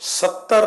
70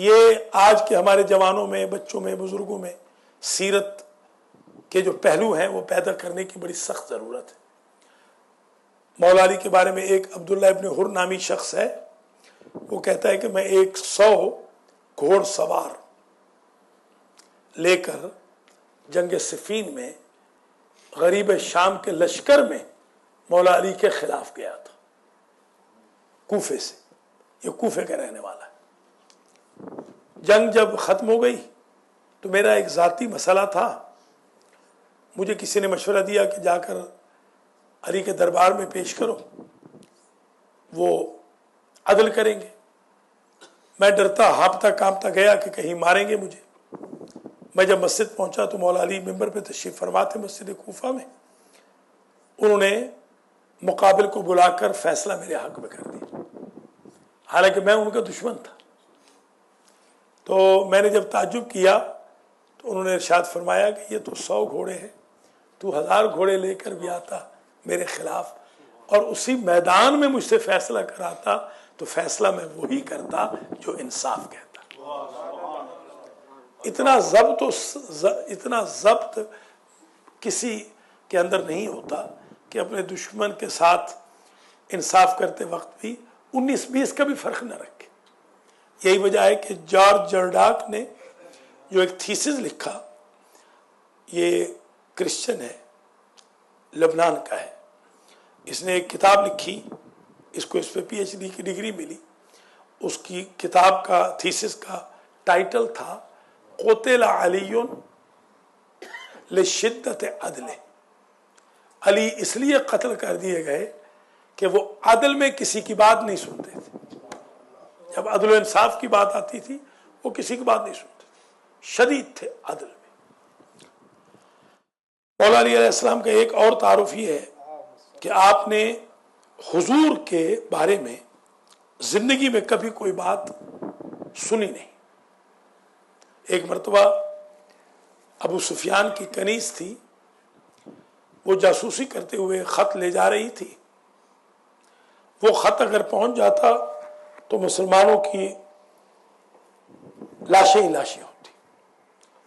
یہ آج کے ہمارے جوانوں میں، بچوں میں، بزرگوں میں سیرت کے جو پہلو ہیں وہ پیدا کرنے کی بڑی سخت ضرورت ہے۔ مولا علی کے بارے میں ایک عبداللہ ابن حر نامی شخص ہے، وہ کہتا ہے کہ میں 100 گھوڑ سوار لے کر جنگ صفین میں غریب شام کے لشکر میں مولا علی کے خلاف گیا تھا، کوفے سے۔ یہ کوفے کا رہنے والا ہے۔ جنگ جب ختم ہو گئی تو میرا ایک ذاتی مسئلہ تھا، مجھے کسی نے مشورہ دیا کہ جا کر علی کے دربار میں پیش کرو، وہ عدل کریں گے۔ میں ڈرتا ہانپتا کانپتا گیا کہ کہیں ماریں گے مجھے۔ میں جب مسجد پہنچا تو مولا علی ممبر پہ تشریف فرما تھے مسجد کوفہ میں۔ انہوں نے مقابل کو بلا کر فیصلہ میرے حق میں کر دیا، حالانکہ میں ان کا دشمن تھا۔ تو میں نے جب تعجب کیا تو انہوں نے ارشاد فرمایا کہ یہ تو 100 گھوڑے ہیں، تو 1000 گھوڑے لے کر بھی آتا میرے خلاف اور اسی میدان میں مجھ سے فیصلہ کراتا تو فیصلہ میں وہی کرتا جو انصاف کہتا۔ اتنا ضبط کسی کے اندر نہیں ہوتا کہ اپنے دشمن کے ساتھ انصاف کرتے وقت بھی 19-20 کا بھی فرق نہ رکھے۔ یہی وجہ ہے کہ جارج جرڈاک نے جو ایک تھیسس لکھا، یہ کرسچن ہے، لبنان کا ہے، اس نے ایک کتاب لکھی، اس کو اس پہ PhD کی ڈگری ملی۔ اس کی کتاب کا تھیسس کا ٹائٹل تھا قتل علی لشدت عدل۔ علی اس لیے قتل کر دیے گئے کہ وہ عدل میں کسی کی بات نہیں سنتے تھے۔ جب عدل و انصاف کی بات آتی تھی وہ کسی کی بات نہیں سنتے تھے، شدید تھے عدل میں۔ مولا علی علیہ السلام کا ایک اور تعارف یہ ہے کہ آپ نے حضور کے بارے میں زندگی میں کبھی کوئی بات سنی نہیں۔ ایک مرتبہ ابو سفیان کی کنیز تھی، وہ جاسوسی کرتے ہوئے خط لے جا رہی تھی۔ وہ خط اگر پہنچ جاتا تو مسلمانوں کی لاشیں ہی لاشیں ہوتی۔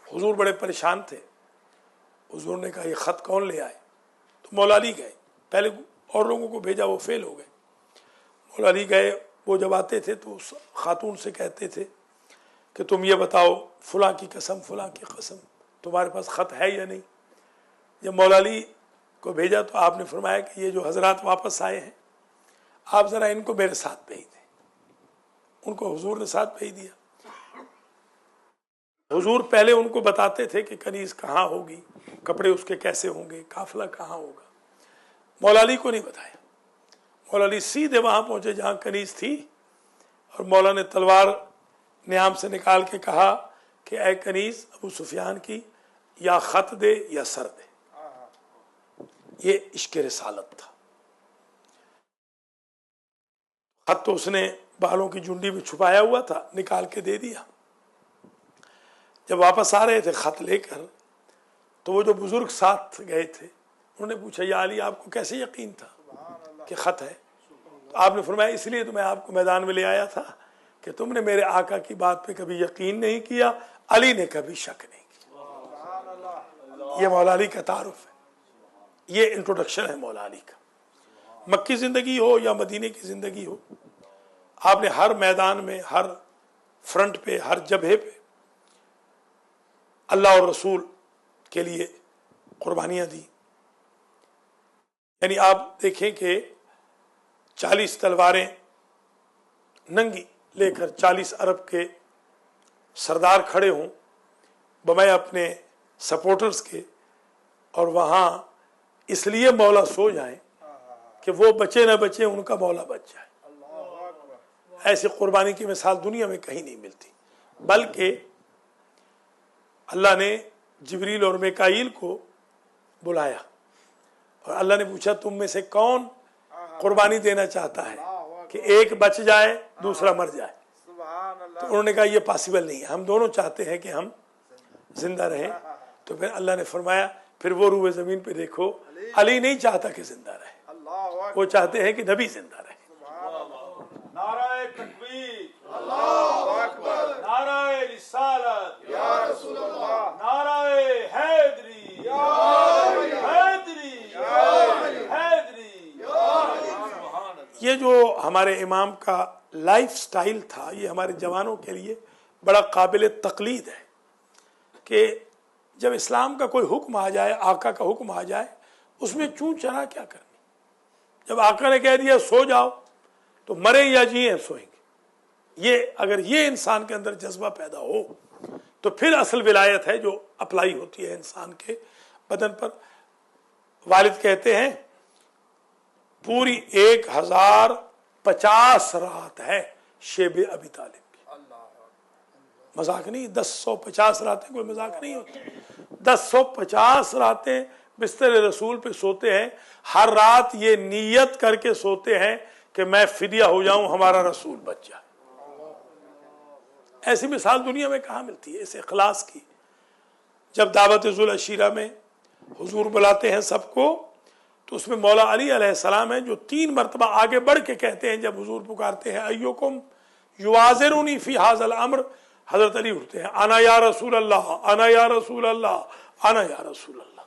حضور بڑے پریشان تھے۔ حضور نے کہا یہ خط کون لے آئے؟ تو مولا علی گئے، پہلے اور لوگوں کو بھیجا، وہ فیل ہو گئے۔ مولا علی گئے، وہ جب آتے تھے تو اس خاتون سے کہتے تھے کہ تم یہ بتاؤ فلاں کی قسم فلاں کی قسم تمہارے پاس خط ہے یا نہیں؟ جب مولا علی کو بھیجا تو آپ نے فرمایا کہ یہ جو حضرات واپس آئے ہیں آپ ذرا ان کو میرے ساتھ بھیج دیں۔ ان کو حضور نے ساتھ بھیج دیا۔ حضور پہلے ان کو بتاتے تھے کہ کنیز کہاں ہوگی، کپڑے اس کے کیسے ہوں گے، قافلہ کہاں ہوگا۔ مولا علی کو نہیں بتایا۔ مولا علی سیدھے وہاں پہنچے جہاں کنیز تھی، اور مولا نے تلوار نیام سے نکال کے کہا کہ اے کنیز ابو سفیان کی، یا خط دے یا سر دے۔ یہ عشق رسالت تھا۔ خط تو اس نے بالوں کی جنڈی میں چھپایا ہوا تھا، نکال کے دے دیا۔ جب واپس آ رہے تھے خط لے کر تو وہ جو بزرگ ساتھ گئے تھے انہوں نے پوچھا یا علی آپ کو کیسے یقین تھا کہ خط ہے؟ تو آپ نے فرمایا اس لیے تو میں آپ کو میدان میں لے آیا تھا کہ تم نے میرے آقا کی بات پہ کبھی یقین نہیں کیا، علی نے کبھی شک نہیں کیا۔ یہ مولا علی کا تعارف ہے، یہ انٹروڈکشن ہے مولا علی کا۔ مکی زندگی ہو یا مدینے کی زندگی ہو، آپ نے ہر میدان میں، ہر فرنٹ پہ، ہر جبہے پہ اللہ اور رسول کے لیے قربانیاں دی۔ یعنی آپ دیکھیں کہ 40 تلواریں ننگی لے کر 40 عرب کے سردار کھڑے ہوں بمائے اپنے سپورٹرز کے، اور وہاں اس لیے مولا سو جائیں کہ وہ بچے نہ بچے، ان کا مولا بچ جائے۔ ایسی قربانی کی مثال دنیا میں کہیں نہیں ملتی۔ بلکہ اللہ نے جبریل اور میکائیل کو بلایا اور اللہ نے پوچھا تم میں سے کون قربانی دینا چاہتا ہے کہ ایک بچ جائے دوسرا مر جائے؟ تو انہوں نے کہا یہ پاسبل نہیں ہے، ہم دونوں چاہتے ہیں کہ ہم زندہ رہیں۔ تو پھر اللہ نے فرمایا پھر وہ روئے زمین پہ دیکھو، علی نہیں چاہتا کہ زندہ رہے، وہ چاہتے ہیں کہ نبی زندہ رہے۔ نعرہ تکبیر، اللہ اکبر، نعرہ ہمارے امام کا لائف سٹائل تھا، یہ ہمارے جوانوں کے لیے بڑا قابل تقلید ہے کہ جب اسلام کا کوئی حکم آ جائے، آقا کا حکم آ جائے، اس میں چون چرا کیا کرنی۔ جب آقا نے کہہ دیا سو جاؤ تو مرے یا جیئیں سوئیں گے، یہ اگر یہ انسان کے اندر جذبہ پیدا ہو تو پھر اصل ولایت ہے جو اپلائی ہوتی ہے انسان کے بدن پر۔ والد کہتے ہیں پوری 1050 رات ہے شیب ابی طالب کی، مذاق نہیں، 1050 راتیں کوئی مذاق نہیں ہوتی، 1050 راتیں بستر رسول پہ سوتے ہیں، ہر رات یہ نیت کر کے سوتے ہیں کہ میں فدیہ ہو جاؤں، ہمارا رسول بچ جائے۔ ایسی مثال دنیا میں کہاں ملتی ہے اس اخلاص کی۔ جب دعوت ذوالعشیرہ میں حضور بلاتے ہیں سب کو تو اس میں مولا علی علیہ السلام ہیں جو 3 مرتبہ آگے بڑھ کے کہتے ہیں، جب حضور پکارتے ہیں ایوکم یوازرونی فی ھذا الامر، حضرت علی اٹھتے ہیں انا یا رسول اللہ، انا یا رسول اللہ، انا یا رسول اللہ،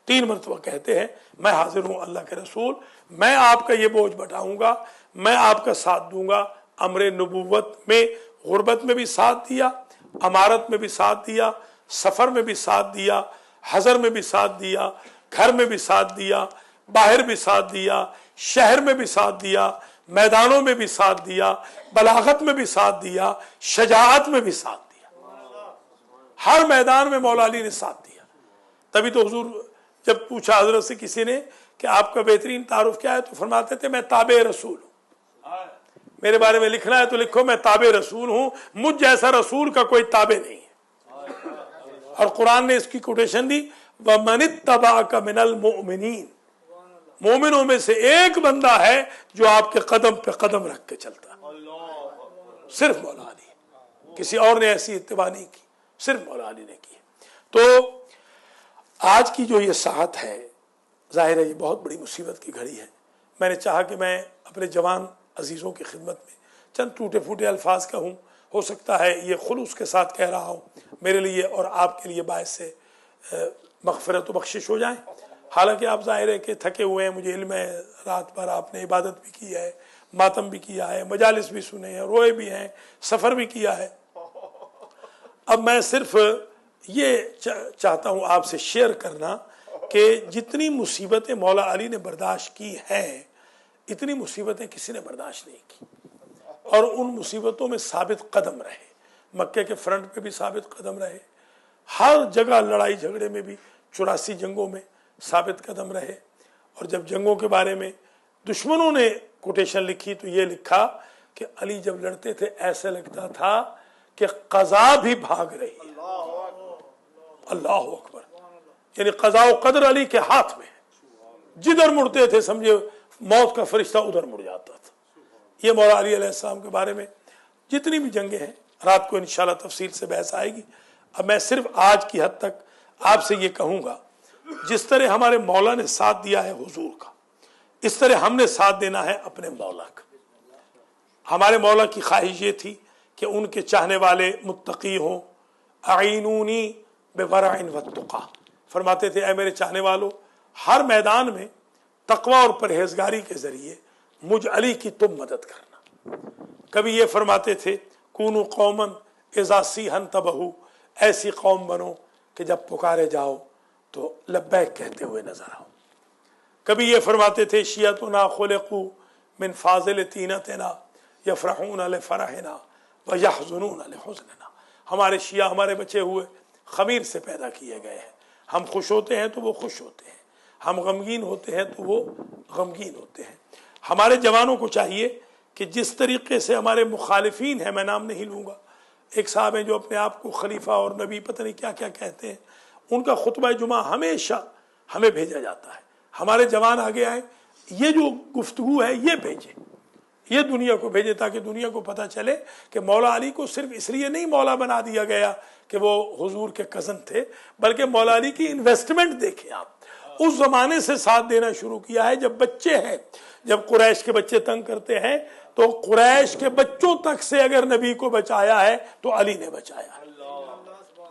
3 مرتبہ کہتے ہیں میں حاضر ہوں اللہ کے رسول، میں آپ کا یہ بوجھ بٹاؤں گا، میں آپ کا ساتھ دوں گا۔ امر نبوت میں غربت میں بھی ساتھ دیا، امارت میں بھی ساتھ دیا، سفر میں بھی ساتھ دیا، حضر میں بھی ساتھ دیا، گھر میں بھی ساتھ دیا، باہر بھی ساتھ دیا، شہر میں بھی ساتھ دیا، میدانوں میں بھی ساتھ دیا، بلاغت میں بھی ساتھ دیا، شجاعت میں بھی ساتھ دیا، ہر میدان میں مولا علی نے ساتھ دیا۔ تبھی تو حضور جب پوچھا حضرت سے کسی نے کہ آپ کا بہترین تعارف کیا ہے تو فرماتے تھے میں تابع رسول ہوں، میرے بارے میں لکھنا ہے تو لکھو میں تابع رسول ہوں، مجھ جیسا رسول کا کوئی تابع نہیں ہے۔ اور قرآن نے اس کی کوٹیشن دی وَمَنِ اتَّبَعَكَ مِنَ الْمُؤْمِنِينَ، مومنوں میں سے ایک بندہ ہے جو آپ کے قدم پہ قدم رکھ کے چلتا ہے، صرف مولا علی، کسی اور نے ایسی اتباع نہیں کی، صرف مولا علی نے کی۔ تو آج کی جو یہ ساعت ہے، ظاہر ہے یہ بہت بڑی مصیبت کی گھڑی ہے۔ میں نے چاہا کہ میں اپنے جوان عزیزوں کی خدمت میں چند ٹوٹے پھوٹے الفاظ کہوں، ہو سکتا ہے یہ خلوص کے ساتھ کہہ رہا ہوں، میرے لیے اور آپ کے لیے باعث سے مغفرت و بخشش ہو جائیں۔ حالانکہ آپ ظاہر ہے کہ تھکے ہوئے ہیں، مجھے علم ہے رات بھر آپ نے عبادت بھی کی ہے، ماتم بھی کیا ہے، مجالس بھی سنے ہیں، روئے بھی ہیں، سفر بھی کیا ہے۔ اب میں صرف یہ چاہتا ہوں آپ سے شیئر کرنا کہ جتنی مصیبتیں مولا علی نے برداشت کی ہیں اتنی مصیبتیں کسی نے برداشت نہیں کی، اور ان مصیبتوں میں ثابت قدم رہے، مکے کے فرنٹ پہ بھی ثابت قدم رہے، ہر جگہ لڑائی جھگڑے میں بھی 84 جنگوں میں ثابت قدم رہے۔ اور جب جنگوں کے بارے میں دشمنوں نے کوٹیشن لکھی تو یہ لکھا کہ علی جب لڑتے تھے ایسے لگتا تھا کہ قضا بھی بھاگ رہی ہے۔ اللہ اکبر، یعنی قضاء و قدر علی کے ہاتھ میں ہے، جدھر مڑتے تھے سمجھے موت کا فرشتہ ادھر مڑ جاتا تھا۔ یہ مولا علی علیہ السلام کے بارے میں جتنی بھی جنگیں ہیں، رات کو انشاءاللہ تفصیل سے بحث آئے گی۔ اب میں صرف آج کی حد تک آپ سے یہ کہوں گا، جس طرح ہمارے مولا نے ساتھ دیا ہے حضور کا، اس طرح ہم نے ساتھ دینا ہے اپنے مولا کا۔ ہمارے مولا کی خواہش یہ تھی کہ ان کے چاہنے والے متقی ہوں، اعینونی بورع واتقی، فرماتے تھے اے میرے چاہنے والوں، ہر میدان میں تقوی اور پرہیزگاری کے ذریعے مجھ علی کی تم مدد کرنا۔ کبھی یہ فرماتے تھے کونوا قوما اذا صیح انتبہوا، ایسی قوم بنو کہ جب پکارے جاؤ تو لبیک کہتے ہوئے نظر آؤ۔ کبھی یہ فرماتے تھے شیعتنا خلقوا من فاضل طینتنا یفرحون لفرحنا ویحزنون لحزننا، ہمارے شیعہ ہمارے بچے ہوئے خمیر سے پیدا کیے گئے ہیں، ہم خوش ہوتے ہیں تو وہ خوش ہوتے ہیں، ہم غمگین ہوتے ہیں تو وہ غمگین ہوتے ہیں۔ ہمارے جوانوں کو چاہیے کہ جس طریقے سے ہمارے مخالفین ہیں، میں نام نہیں لوں گا، ایک صاحب ہیں جو اپنے آپ کو خلیفہ اور نبی پتہ نہیں کیا کیا کہتے ہیں، ان کا خطبہ جمعہ ہمیشہ ہمیں بھیجا جاتا ہے۔ ہمارے جوان آگے آئیں، یہ جو گفتگو ہے یہ بھیجیں، یہ دنیا کو بھیجے تاکہ دنیا کو پتہ چلے کہ مولا علی کو صرف اس لیے نہیں مولا بنا دیا گیا کہ وہ حضور کے کزن تھے، بلکہ مولا علی کی انویسٹمنٹ دیکھیں آپ، اس زمانے سے ساتھ دینا شروع کیا ہے جب بچے ہیں، جب قریش کے بچے تنگ کرتے ہیں تو قریش کے بچوں تک سے اگر نبی کو بچایا ہے تو علی نے بچایا ہے۔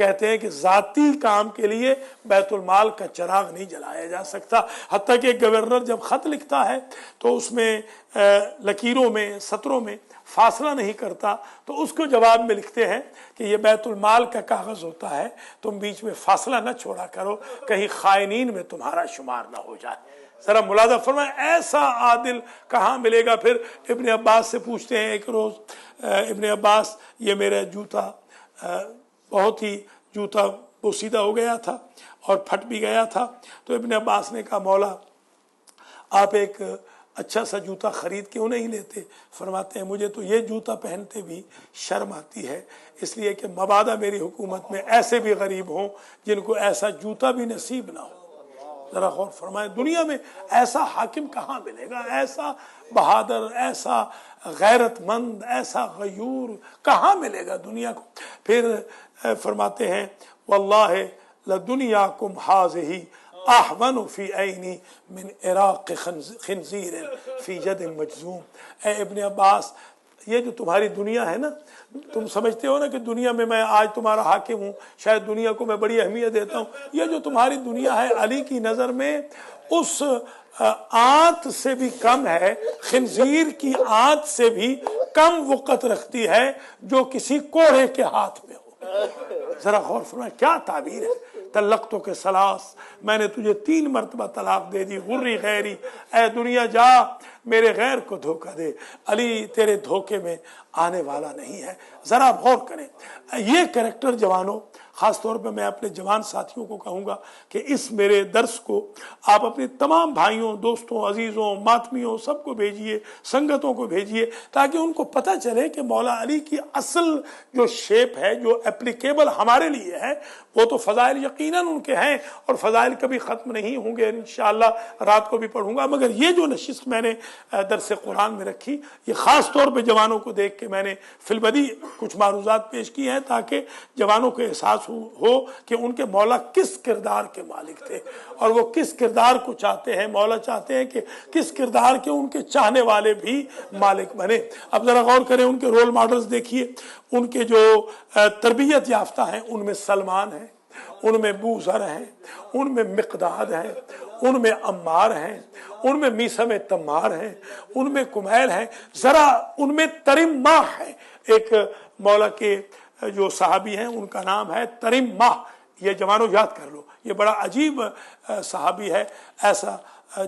کہتے ہیں کہ ذاتی کام کے لیے بیت المال کا چراغ نہیں جلایا جا سکتا، حتیٰ کہ گورنر جب خط لکھتا ہے تو اس میں لکیروں میں سطروں میں فاصلہ نہیں کرتا، تو اس کو جواب میں لکھتے ہیں کہ یہ بیت المال کا کاغذ ہوتا ہے، تم بیچ میں فاصلہ نہ چھوڑا کرو، کہیں خائنین میں تمہارا شمار نہ ہو جائے۔ ذرا ملاحظہ فرمائیں، ایسا عادل کہاں ملے گا؟ پھر ابن عباس سے پوچھتے ہیں ایک روز، ابن عباس یہ میرا جوتا بہت ہی جوتا بوسیدہ ہو گیا تھا اور پھٹ بھی گیا تھا، تو ابن عباس نے کہا مولا آپ ایک اچھا سا جوتا خرید کیوں نہیں لیتے؟ فرماتے ہیں مجھے تو یہ جوتا پہنتے بھی شرم آتی ہے، اس لیے کہ مبادا میری حکومت میں ایسے بھی غریب ہوں جن کو ایسا جوتا بھی نصیب نہ ہو۔ ذرا غور فرمائیں، دنیا میں ایسا حاکم کہاں ملے گا، ایسا بہادر، ایسا غیرت مند، ایسا غیور کہاں ملے گا دنیا کو؟ پھر فرماتے ہیں واللہ لدنیاکم ہذہ احون فی عینی من عراق خنزیر فی ید مجزوم۔ اے ابن عباس، یہ جو تمہاری دنیا ہے نا، تم سمجھتے ہو نا کہ دنیا میں آج تمہارا حاکم ہوں، شاید دنیا کو میں بڑی اہمیت دیتا ہوں، یہ جو تمہاری دنیا ہے علی کی نظر میں اس آنت سے بھی کم ہے، خنزیر کی آنت سے بھی کم وقت رکھتی ہے جو کسی کوڑے کے ہاتھ میں ہو۔ ذرا غور فرمائیں، کیا تعبیر ہے! طلقتو کے سلاس، میں نے تجھے 3 مرتبہ طلاق دے دی، غری غیری، اے دنیا جا میرے غیر کو دھوکہ دے، علی تیرے دھوکے میں آنے والا نہیں ہے۔ ذرا غور کریں، یہ کریکٹر جوانوں، خاص طور پہ میں اپنے جوان ساتھیوں کو کہوں گا کہ اس میرے درس کو آپ اپنے تمام بھائیوں، دوستوں، عزیزوں، ماتمیوں سب کو بھیجیے، سنگتوں کو بھیجیے، تاکہ ان کو پتہ چلے کہ مولا علی کی اصل جو شیپ ہے، جو اپلیکیبل ہمارے لیے ہے، وہ تو فضائل یقیناً ان کے ہیں، اور فضائل کبھی ختم نہیں ہوں گے، انشاءاللہ رات کو بھی پڑھوں گا، مگر یہ جو نشست میں نے درس قرآن میں رکھی، یہ خاص طور پہ جوانوں کو دیکھ کے میں نے فی البدی کچھ معروضات پیش کی ہیں، تاکہ جوانوں کو احساس ہو کہ ان کے مولا کس کردار کے مالک تھے، اور وہ کس کردار کو چاہتے ہیں۔ مولا چاہتے ہیں کہ کس کردار کے ان کے چاہنے والے بھی مالک بنے۔ اب ذرا غور کریں، ان کے رول ماڈلز دیکھیے، ان کے جو تربیت یافتہ ہیں، ان میں سلمان ہیں، ان میں بوذر ہیں، ان میں مقداد ہیں، ان میں عمار ہیں، ان میں میثم تمار ہیں، ان میں کمیل ہیں، ذرا ان میں ترم ماہ ہے۔ ایک مولا کے جو صحابی ہیں ان کا نام ہے ترم ماہ، یہ جوانوں یاد کر لو، یہ بڑا عجیب صحابی ہے، ایسا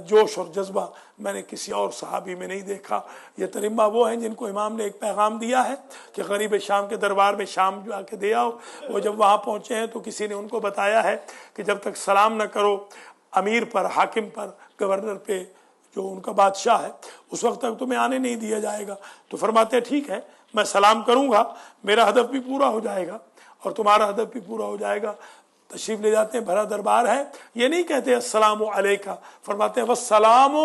جوش اور جذبہ میں نے کسی اور صحابی میں نہیں دیکھا۔ یہ ترم ماہ وہ ہیں جن کو امام نے ایک پیغام دیا ہے کہ غریب شام کے دربار میں شام جا کے دے آؤ۔ وہ جب وہاں پہنچے ہیں تو کسی نے ان کو بتایا ہے کہ جب تک سلام نہ کرو امیر پر، حاکم پر، گورنر پہ، جو ان کا بادشاہ ہے، اس وقت تک تمہیں آنے نہیں دیا جائے گا۔ تو فرماتے ہیں ٹھیک ہے، میں سلام کروں گا، میرا ہدف بھی پورا ہو جائے گا اور تمہارا ہدف بھی پورا ہو جائے گا۔ تشریف لے جاتے ہیں، بھرا دربار ہے، یہ نہیں کہتے السلام علیکہ، فرماتے ہیں والسلام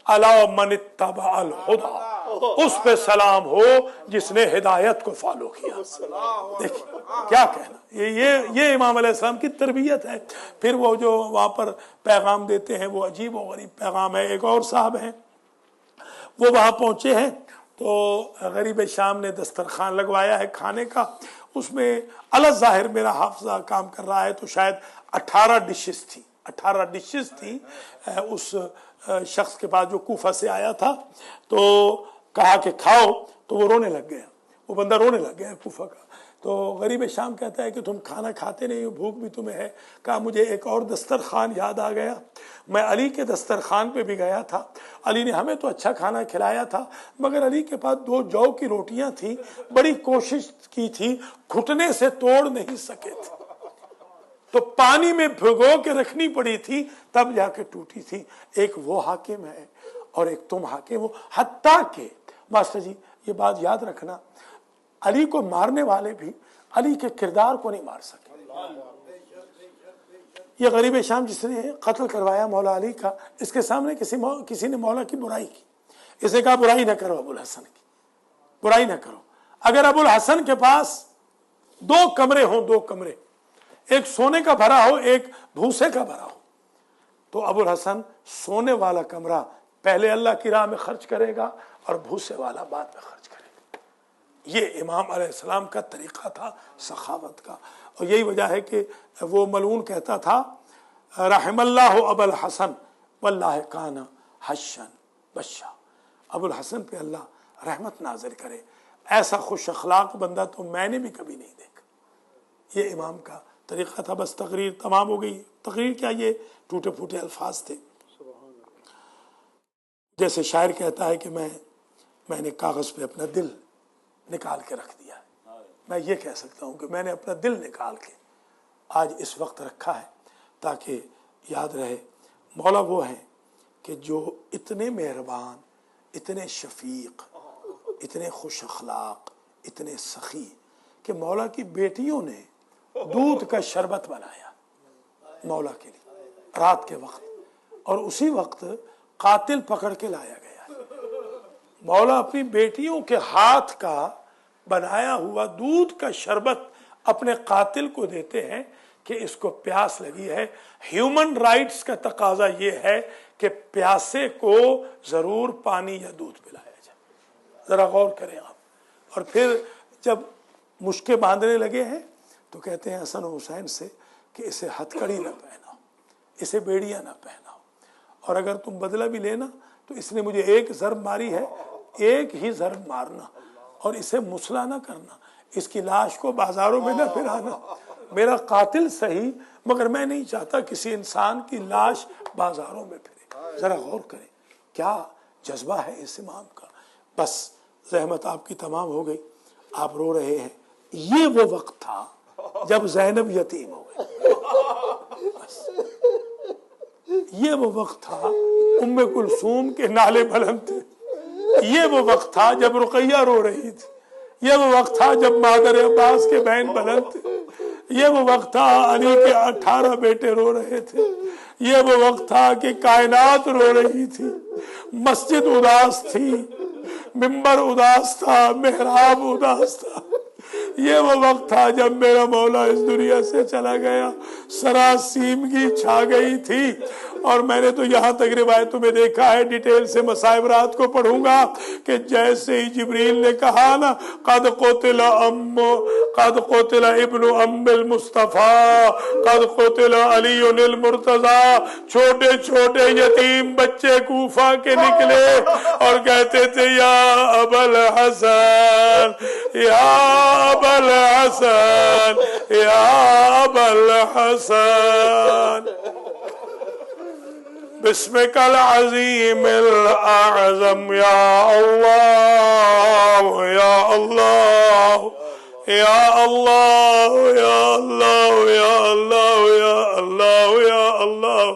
علی من اتبع الہدی، اس پہ سلام ہو جس نے ہدایت کو فالو کیا۔ دیکھیں کیا کہنا، یہ امام علیہ السلام کی تربیت ہے۔ پھر وہ جو وہاں پر پیغام دیتے ہیں وہ عجیب و غریب پیغام ہے۔ ایک اور صاحب ہیں، وہ وہاں پہنچے ہیں تو غریب شام نے دسترخوان لگوایا ہے کھانے کا، اس میں الظاہر میرا حافظہ کام کر رہا ہے تو شاید 18 ڈشز تھی، 18 ڈشز تھیں۔ اس شخص کے پاس جو کوفہ سے آیا تھا تو کہا کہ کھاؤ، تو وہ رونے لگ گیا، وہ بندہ رونے لگ گیا کوفہ کا۔ تو غریب شام کہتا ہے کہ تم کھانا کھاتے نہیں ہو، بھوک بھی تمہیں ہے۔ کہا مجھے ایک اور دسترخوان یاد آ گیا، میں علی کے دسترخوان پہ بھی گیا تھا، علی نے ہمیں تو اچھا کھانا کھلایا تھا، مگر علی کے پاس 2 جو کی روٹیاں تھیں، بڑی کوشش کی تھی، گھٹنے سے توڑ نہیں سکے تھے، تو پانی میں بھگو کے رکھنی پڑی تھی، تب جا کے ٹوٹی تھی۔ ایک وہ حاکم ہے اور ایک تم حاکم ہو۔ حتیٰ کہ ماسٹر جی یہ بات یاد رکھنا، علی کو مارنے والے بھی علی کے کردار کو نہیں مار سکے۔ یہ غریب شام جس نے قتل کروایا مولا علی کا، اس کے سامنے کسی نے مولا کی برائی کی، اس نے کہا برائی نہ کرو ابو الحسن کی، برائی نہ کرو۔ اگر ابو الحسن کے پاس 2 کمرے ہوں، 2 کمرے، ایک سونے کا بھرا ہو، ایک بھوسے کا بھرا ہو، تو ابو الحسن سونے والا کمرہ پہلے اللہ کی راہ میں خرچ کرے گا اور بھوسے والا بعد میں خرچ کرے گا۔ یہ امام علیہ السلام کا طریقہ تھا سخاوت کا۔ اور یہی وجہ ہے کہ وہ ملعون کہتا تھا رحم اللہ ابو الحسن واللہ کان حشن بشا، ابو الحسن پہ اللہ رحمت نازل کرے، ایسا خوش اخلاق بندہ تو میں نے بھی کبھی نہیں دیکھا۔ یہ امام کا طریقہ تھا۔ بس تقریر تمام ہو گئی۔ تقریر کیا، یہ ٹوٹے پھوٹے الفاظ تھے۔ جیسے شاعر کہتا ہے کہ میں نے کاغذ پہ اپنا دل نکال کے رکھ دیا، میں یہ کہہ سکتا ہوں کہ میں نے اپنا دل نکال کے آج اس وقت رکھا ہے تاکہ یاد رہے مولا وہ ہیں کہ جو اتنے مہربان، اتنے شفیق، اتنے خوش اخلاق، اتنے سخی کہ مولا کی بیٹیوں نے دودھ کا شربت بنایا مولا کے لیے رات کے وقت، اور اسی وقت قاتل پکڑ کے لایا گیا۔ مولا اپنی بیٹیوں کے ہاتھ کا بنایا ہوا دودھ کا شربت اپنے قاتل کو دیتے ہیں کہ اس کو پیاس لگی ہے۔ ہیومن رائٹس کا تقاضا یہ ہے کہ پیاسے کو ضرور پانی یا دودھ پلایا جائے۔ ذرا غور کریں آپ۔ اور پھر جب مشکیں باندھنے لگے ہیں تو کہتے ہیں حسن و حسین سے کہ اسے ہتھکڑی نہ پہناؤ، اسے بیڑیاں نہ پہناؤ، اور اگر تم بدلہ بھی لینا تو اس نے مجھے ایک ضرب ماری ہے، ایک ہی ضرب مارنا، اور اسے مسلح نہ کرنا، اس کی لاش کو بازاروں میں نہ پھرانا۔ میرا قاتل صحیح، مگر میں نہیں چاہتا کسی انسان کی لاش بازاروں میں پھرے۔ ذرا غور کریں کیا جذبہ ہے اس امام کا۔ بس زحمت آپ کی تمام ہو گئی، آپ رو رہے ہیں۔ یہ وہ وقت تھا جب زینب یتیم ہو گئی، یہ وہ وقت تھا ام کلثوم کے نالے بلند تھے، یہ وہ وقت تھا جب رقیہ رو رہی تھی، یہ وہ وقت تھا جب مادر عباس کے بہن بلند تھے، یہ وہ وقت تھا علی کے 18 بیٹے رو رہے تھے، یہ وہ وقت تھا کہ کائنات رو رہی تھی، مسجد اداس تھی، منبر اداس تھا، محراب اداس تھا۔ یہ وہ وقت تھا جب میرا مولا اس دنیا سے چلا گیا، سراسیمگی چھا گئی تھی۔ اور میں نے تو یہاں تک روایتوں میں دیکھا ہے، ڈیٹیل سے مصائب رات کو پڑھوں گا، کہ جیسے ہی جبریل نے کہا نا قد قتل ابن ام المصطفیٰ قد قتل علی المرتضیٰ، چھوٹے چھوٹے یتیم بچے کوفہ کے نکلے اور کہتے تھے یا ابا الحسن، یا ابا الحسن، یا ابا الحسن، بسمک العظیم الاعظم، یا اللہ یا اللہ یا اللہ یا اللہ یا اللہ یا اللہ یا اللہ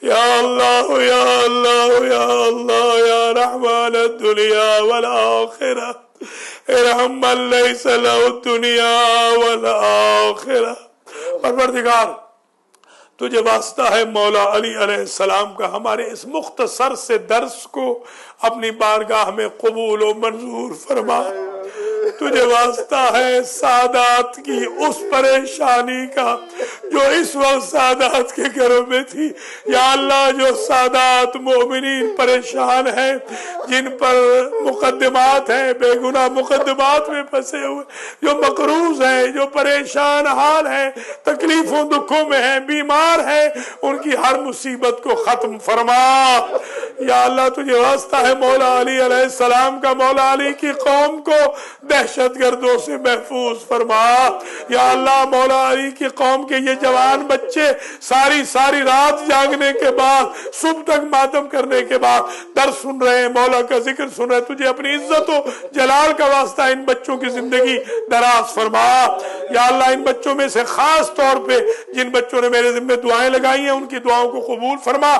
یا اللہ یا اللہ یا اللہ یا رحمان الدنیا والآخرہ ارحم من لیس لہ الدنیا والآخرہ۔ پروردگار تجھے واسطہ ہے مولا علی علیہ السلام کا ہمارے اس مختصر سے درس کو اپنی بارگاہ میں قبول و منظور فرما۔ تجھے واسطہ ہے سادات کی اس پریشانی کا جو اس وقت سادات کے گھروں میں تھی۔ یا اللہ جو سادات مومنین پریشان ہیں، جن پر مقدمات ہیں، بے گناہ مقدمات میں پھنسے ہوئے، جو مقروض ہیں، جو پریشان حال ہیں، تکلیفوں دکھوں میں ہیں، بیمار ہیں، ان کی ہر مصیبت کو ختم فرما۔ یا اللہ تجھے واسطہ ہے مولا علی علیہ السلام کا مولا علی کی قوم کو دہشت گردوں سے محفوظ فرما۔ یا اللہ مولا علی کی قوم کے یہ جوان بچے ساری رات جاگنے کے بعد، صبح تک ماتم کرنے کے بعد درس سن رہے ہیں، مولا کا ذکر سن رہے ہیں، تجھے اپنی عزت و جلال کا واسطہ ان بچوں کی زندگی دراز فرما۔ یا اللہ ان بچوں میں سے خاص طور پہ جن بچوں نے میرے ذمہ دعائیں لگائی ہیں ان کی دعاؤں کو قبول فرما۔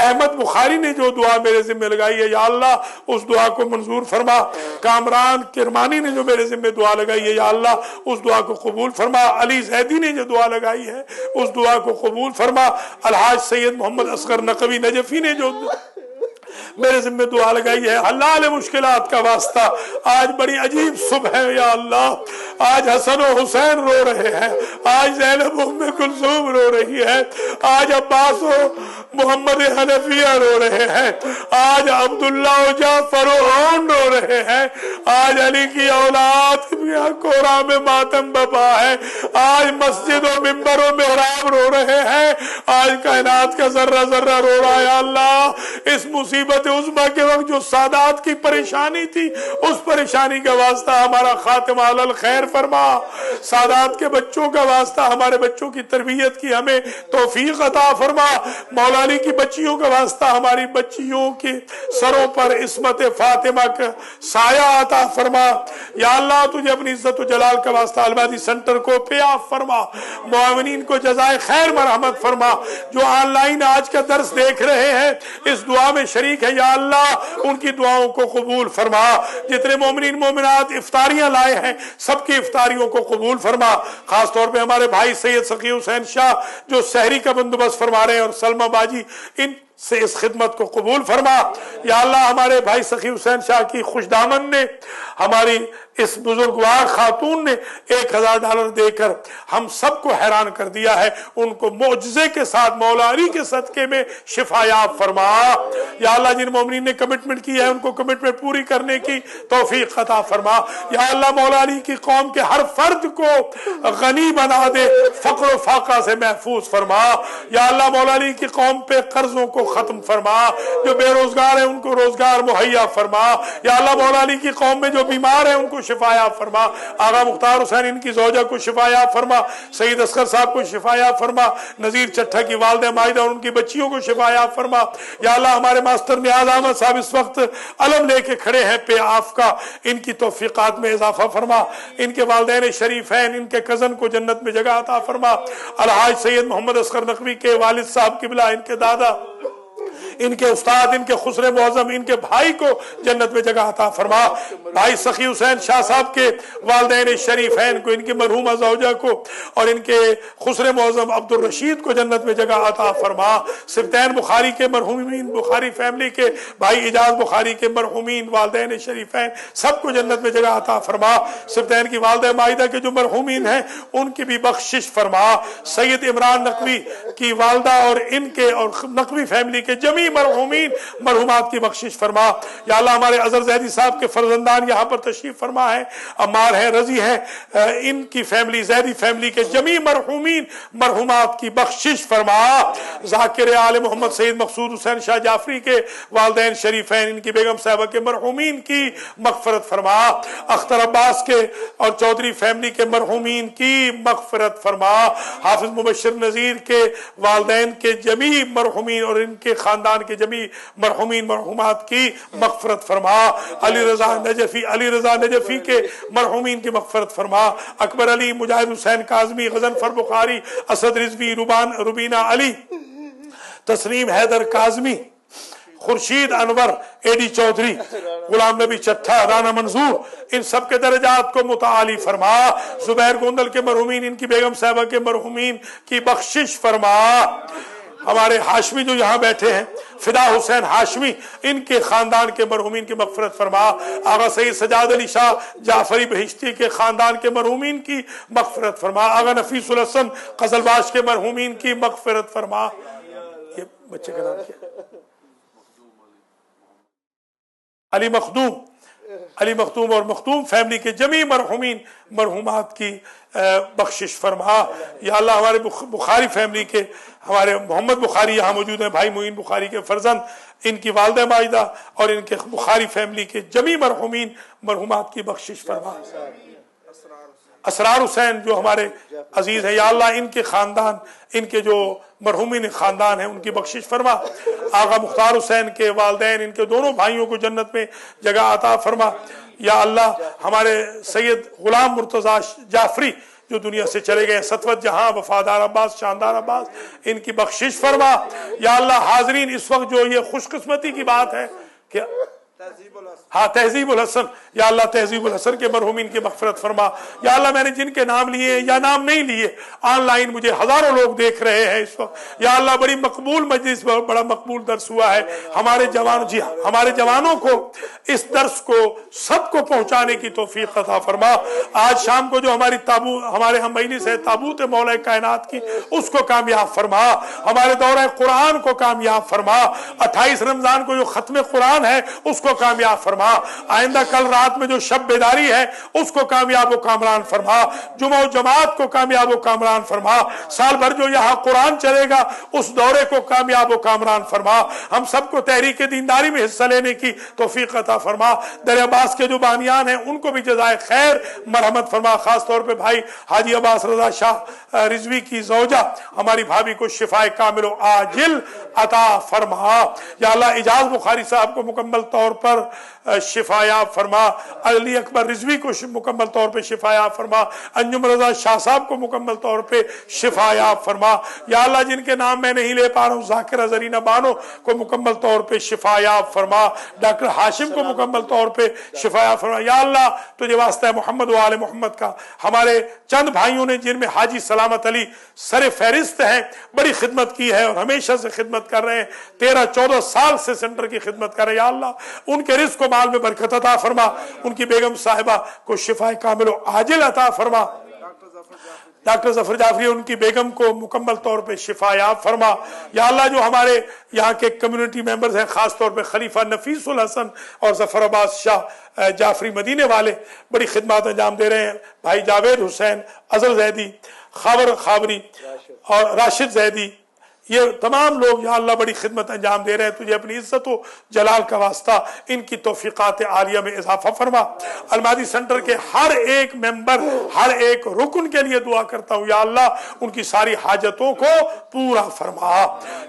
احمد بخاری نے جو دعا میرے ذمہ لگائی ہے یا اللہ اس دعا کو منظور فرما۔ کامران کرمانی نے جو میرے ذمہ دعا لگائی ہے یا اللہ اس دعا کو قبول فرما۔ علی زیدی نے جو دعا لگائی ہے اس دعا کو قبول فرما۔ الحاج سید محمد اصغر نقوی نجفی نے جو میرے ذمہ دعا لگائی ہے، حلال مشکلات کا واسطہ۔ آج بڑی عجیب صبح ہے یا اللہ، آج حسن و حسین رو رہے ہیں، آج زینب ام کلثوم رو رہی ہے، آج عباس و محمد حنفیہ رو رہے ہیں، آج عبداللہ و جعفر و عون رو رہے ہیں، آج علی کی اولاد کورا میں ماتم بپا ہے، آج مسجد و منبر و محراب رو رہے ہیں، آج کائنات کا ذرہ ذرہ رو رہا ہے۔ اللہ اس مصیبت عظمیٰ کے وقت جو سادات کی پریشانی تھی، اس پریشانی کا واسطہ ہمارا خاتمہ علی الخیر فرما، سادات کے بچوں کا واسطہ ہمارے بچوں کی تربیت کی ہمیں توفیق عطا فرما، مولا علی کی بچیوں کا واسطہ ہماری بچیوں کے سروں پر عصمت فاطمہ کا سایہ عطا فرما۔ یا اللہ تجھے اپنی عزت و جلال کا واسطہ البادی سنٹر کو پیاف فرما، معاونین کو جزائے خیر مرحمت فرما، جو آن لائن آج کا درس دیکھ رہے ہیں اس دعا میں شریک ہے، یا اللہ ان کی دعاؤں کو قبول فرما، جتنے مومنین مومنات افطاریاں لائے ہیں سب کی افطاریوں کو قبول فرما، خاص طور پہ ہمارے بھائی سید سخی حسین شاہ جو سحری کا بندوبست فرما رہے ہیں اور سلمہ باجی، ان سے اس خدمت کو قبول فرما۔ یا اللہ ہمارے بھائی سخی حسین شاہ کی خوش دامن نے، ہماری اس بزرگوار خاتون نے $1000 دے کر ہم سب کو حیران کر دیا ہے، ان کو معجزے کے ساتھ مولا علی کے صدقے میں شفا یاب فرما۔ یا اللہ جن مومنین نے کمٹمنٹ کی ہے ان کو کمٹمنٹ پوری کرنے کی توفیق عطا فرما۔ یا اللہ مولا علی کی قوم کے ہر فرد کو غنی بنا دے، فقر و فاقہ سے محفوظ فرما۔ یا اللہ مولا علی کی قوم پہ قرضوں کو ختم فرما، جو بے روزگار ہیں ان کو روزگار مہیا فرما۔ یا اللہ مولا علی کی قوم میں جو بیمار ہیں ان کو شفا یاب فرما، آغا مختار حسین ان کی زوجہ کو شفا یاب فرما، سید اصغر صاحب کو شفا یاب فرما، نذیر چٹھا کی والدہ مائدہ اور ان کی بچیوں کو شفا یاب فرما۔ یا اللہ ہمارے ماسٹر نیاز احمد صاحب اس وقت علم لے کے کھڑے ہیں پہ آف کا، ان کی توفیقات میں اضافہ فرما، ان کے والدین شریفین ان کے کزن کو جنت میں جگہ عطا فرما، الحاج سید محمد اصغر نقوی کے والد صاحب قبلہ، ان کے دادا، ان کے استاد، ان کے خسر معظم، ان کے بھائی کو جنت میں جگہ عطا فرما، بھائی سخی حسین شاہ صاحب کے والدین شریفین کو، ان کی مرحومہ زوجہ کو اور ان کے خسر معظم عبد الرشید کو جنت میں جگہ عطا فرما، سبتین بخاری کے مرحومین، بخاری فیملی کے بھائی اجاز بخاری کے مرحومین والدین شریفین سب کو جنت میں جگہ عطا فرما، سبتین کی والدہ مائدہ کے جو مرحومین ہیں ان کی بھی بخشش فرما، سید عمران نقوی کی والدہ اور ان کے اور نقوی فیملی کے جمیع مرحومین مرحومات کی بخشش فرما۔ یا اللہ ہمارے اظہر زیدی صاحب کے فرزندان یہاں پر تشریف فرما ہے، عمار ہیں، رضی ہیں، ان کی فیملی، زیدی فیملی کے جمیع مرحومین مرحومات کی بخشش فرما۔ ذاکر آل محمد سید مقصود حسین شاہ جعفری کے والدین شریفین، ان کی بیگم صاحبہ کے مرحومین کی مغفرت فرما، اختر عباس کے اور چودھری فیملی کے مرحومین کی مغفرت فرما، حافظ مبشر نذیر کے والدین کے جمیع مرحومین اور ان کے خاندان کے جمیع مرحومین مرحومات کی مغفرت فرما، علی رضا نجفی کے مرحومین کی مغفرت فرما، اکبر علی، مجاہد حسین کاظمی، غضنفر بخاری، اسد رضوی، روبینہ علی، تسنیم حیدر کاظمی، خورشید انور، اے ڈی چودھری، غلام نبی چٹھا، رانا منظور، ان سب کے درجات کو متعالی فرما، زبیر گوندل کے مرحومین، ان کی بیگم صاحبہ کے مرحومین کی بخشش فرما، ہمارے ہاشمی جو یہاں بیٹھے ہیں، فدا حسین ہاشمی، ان کے خاندان کے مرحومین کی مغفرت فرما، آغا سید سجاد علی شاہ جعفری بہشتی کے خاندان کے مرحومین کی مغفرت فرما، آغا نفیس الحسن قزلباش کے مرحومین کی مغفرت فرما۔ یہ بچے کا نام کیا؟ علی مختوم اور مختوم فیملی کے جمیع مرحومین مرحومات کی بخشش فرما۔ یا اللہ ہمارے بخاری فیملی کے، ہمارے محمد بخاری یہاں موجود ہیں، بھائی معین بخاری کے فرزند، ان کی والدہ مائدہ اور ان کے بخاری فیملی کے جمیع مرحومین مرحومات کی بخشش فرما۔ اسرار حسین جو ہمارے عزیز ہیں، یا اللہ ان کے خاندان، ان کے جو مرحومین خاندان ہیں ان کی بخشش فرما، آغا مختار حسین کے والدین، ان کے دونوں بھائیوں کو جنت میں جگہ عطا فرما۔ یا اللہ ہمارے سید غلام مرتضیٰ جعفری جو دنیا سے چلے گئے، ستوت جہاں، وفادار عباس، شاندار عباس، ان کی بخشش فرما۔ یا اللہ حاضرین اس وقت جو یہ خوش قسمتی کی بات ہے کہ ہاں تہذیب الحسن، یا اللہ تہذیب الحسن کے مرحومین کی مغفرت فرما۔ یا اللہ میں نے جن کے نام لیے یا نام نہیں لیے، آن لائن مجھے ہزاروں لوگ دیکھ رہے ہیں اس وقت، یا اللہ بڑی مقبول مجلس، بڑا مقبول درس ہوا ہے، ہمارے جوان، جی ہاں ہمارے جوانوں کو اس درس کو سب کو پہنچانے کی توفیق عطا فرما۔ آج شام کو جو ہمارے ہم مجلس ہے تابوت مولا کائنات کی، اس کو کامیاب فرما، ہمارے دورہ قرآن کو کامیاب فرما، 28 رمضان کو جو ختم قرآن ہے اس کو کامیاب فرما، آئندہ کل رات میں جو شب بیداری ہے اس کو کامیاب و کامران فرما، جمعہ و جماعت کو کامیاب و کامران فرما، سال بھر جو یہاں قرآن چلے گا اس دورے کو کامیاب و کامران فرما، ہم سب کو تحریک دینداری میں حصہ لینے کی توفیق عطا فرما۔ در عباس کے جو بانیان ہیں ان کو بھی جزائے خیر مرحمت فرما، خاص طور پہ بھائی حاجی عباس رضا شاہ رضوی کی زوجہ ہماری بھابھی کو شفائے کامل و عاجل عطا فرما۔ یا اللہ اجاز بخاری صاحب کو مکمل طور پر شفا یاب فرما، علی اکبر رضوی کو مکمل طور پہ شفا یاب فرما، انجم رضا شاہ صاحب کو مکمل طور پہ شفا یاب فرما۔ یا اللہ جن کے نام میں نہیں لے پا رہا ہوں، ذاکرہ زرینہ بانو کو مکمل طور پہ شفا یاب فرما، ڈاکٹر ہاشم کو مکمل طور پہ شفا یاب فرما۔ یا اللہ تجھے واسطہ محمد و آل محمد کا، ہمارے چند بھائیوں نے جن میں حاجی سلامت علی سر فہرست ہیں، بڑی خدمت کی ہے اور ہمیشہ سے خدمت کر رہے ہیں، 13-14 سال سے سینٹر کی خدمت کر رہے ہیں۔ یا اللہ ان کے رزق و مال میں برکت عطا فرما، ان کی بیگم صاحبہ کو شفا کامل و عاجل عطا فرما، ڈاکٹر ظفر جعفری ان کی بیگم کو مکمل طور پہ شفا یاب فرما۔ یا اللہ جو ہمارے یہاں کے کمیونٹی ممبرز ہیں، خاص طور پہ خلیفہ نفیس الحسن اور ظفر عباس شاہ جعفری مدینے والے بڑی خدمات انجام دے رہے ہیں، بھائی جاوید حسین، اظہر زیدی، خاور خابری اور راشد زیدی، یہ تمام لوگ یا اللہ بڑی خدمت انجام دے رہے ہیں، تجھے اپنی عزت و جلال کا واسطہ ان کی توفیقات عالیہ میں اضافہ فرما۔ المادی سینٹر کے ہر ایک ممبر، ہر ایک رکن کے لیے دعا کرتا ہوں، یا اللہ ان کی ساری حاجتوں کو پورا فرما۔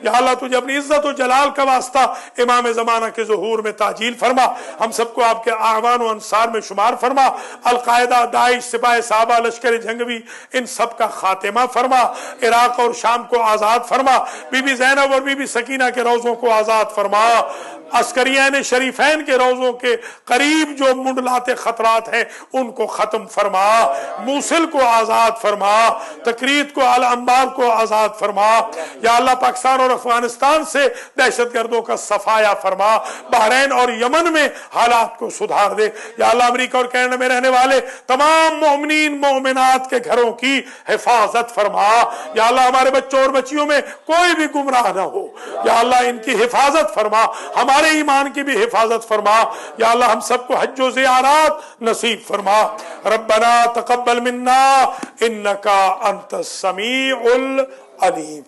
یا اللہ تجھے اپنی عزت و جلال کا واسطہ امام زمانہ کے ظہور میں تعجیل فرما، ہم سب کو آپ کے اعوان و انصار میں شمار فرما، القاعدہ، داعش، سپاہ صحابہ، لشکر جنگوی، ان سب کا خاتمہ فرما، عراق اور شام کو آزاد فرما، بی بی زینب اور بی بی سکینہ کے روزوں کو آزاد فرما، عسکریین شریفین کے روزوں کے قریب جو منڈلاتے خطرات ہیں ان کو ختم فرما، موصل کو آزاد فرما، تکریت کو، الانبار کو آزاد فرما۔ یا اللہ پاکستان اور افغانستان سے دہشت گردوں کا صفایا فرما، بحرین اور یمن میں حالات کو سدھار دے۔ یا اللہ امریکہ اور کینیڈا میں رہنے والے تمام مومنین مومنات کے گھروں کی حفاظت فرما۔ یا اللہ ہمارے بچوں اور بچیوں میں کوئی بھی گمراہ نہ ہو، یا اللہ ان کی حفاظت فرما، ہمارے ایمان کی بھی حفاظت فرما۔ یا اللہ ہم سب کو حج و زیارات نصیب فرما۔ ربنا تقبل منا انکا انت السمیع العلیم۔